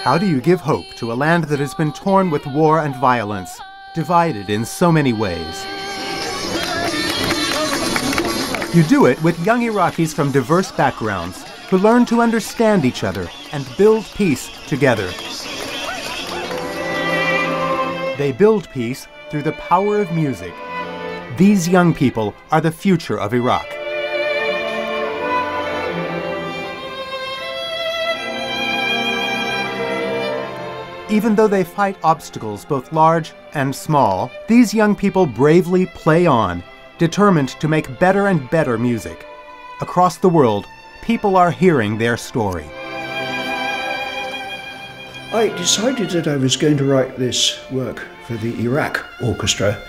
How do you give hope to a land that has been torn with war and violence, divided in so many ways? You do it with young Iraqis from diverse backgrounds who learn to understand each other and build peace together. They build peace through the power of music. These young people are the future of Iraq. Even though they fight obstacles both large and small, these young people bravely play on, determined to make better and better music. Across the world, people are hearing their story. I decided that I was going to write this work for the Iraq Orchestra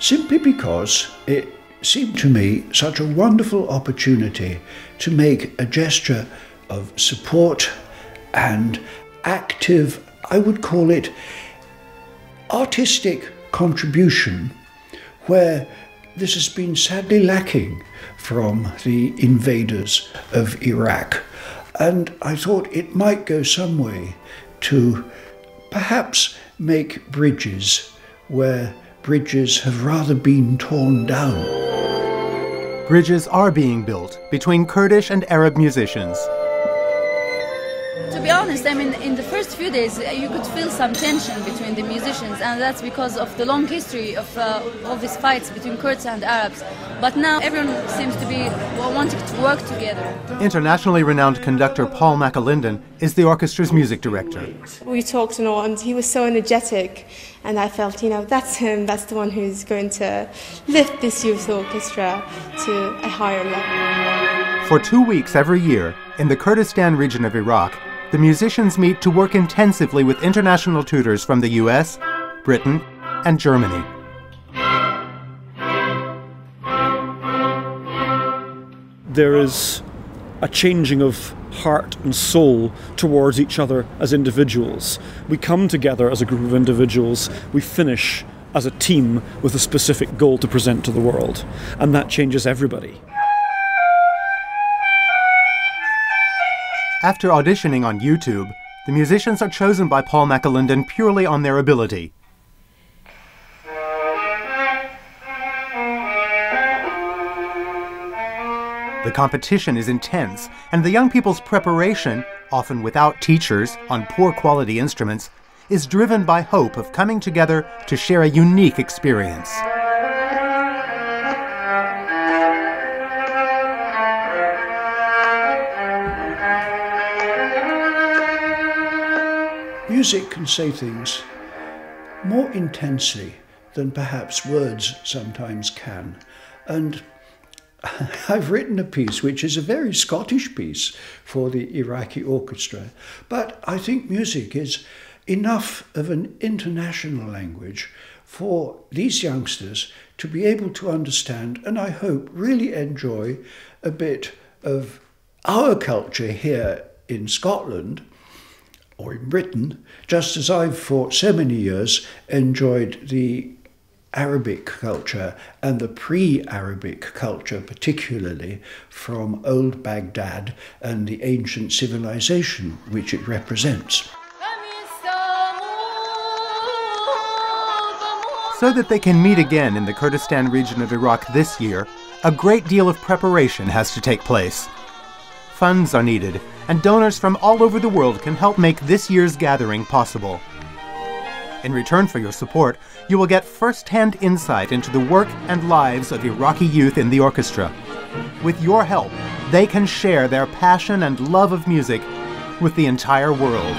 simply because it seemed to me such a wonderful opportunity to make a gesture of support and active, I would call it, artistic contribution where this has been sadly lacking from the invaders of Iraq. And I thought it might go some way to perhaps make bridges where bridges have rather been torn down. Bridges are being built between Kurdish and Arab musicians. To be honest, I mean, in the first few days, you could feel some tension between the musicians, and that's because of the long history of all these fights between Kurds and Arabs. But now everyone seems to be wanting to work together. Internationally renowned conductor Paul McAlinden is the orchestra's music director. We talked and all, and he was so energetic, and I felt, you know, that's him, that's the one who's going to lift this youth orchestra to a higher level. For 2 weeks every year, in the Kurdistan region of Iraq, the musicians meet to work intensively with international tutors from the US, Britain, and Germany. There is a changing of heart and soul towards each other as individuals. We come together as a group of individuals, we finish as a team with a specific goal to present to the world, and that changes everybody. After auditioning on YouTube, the musicians are chosen by Paul McAlinden purely on their ability. The competition is intense, and the young people's preparation, often without teachers, on poor quality instruments, is driven by hope of coming together to share a unique experience. Music can say things more intensely than perhaps words sometimes can. And I've written a piece which is a very Scottish piece for the Iraqi orchestra, but I think music is enough of an international language for these youngsters to be able to understand, and I hope really enjoy, a bit of our culture here in Scotland or in Britain, just as I've for so many years enjoyed the Arabic culture and the pre-Arabic culture, particularly from old Baghdad and the ancient civilization which it represents. So that they can meet again in the Kurdistan region of Iraq this year, a great deal of preparation has to take place. Funds are needed, and donors from all over the world can help make this year's gathering possible. In return for your support, you will get first-hand insight into the work and lives of Iraqi youth in the orchestra. With your help, they can share their passion and love of music with the entire world.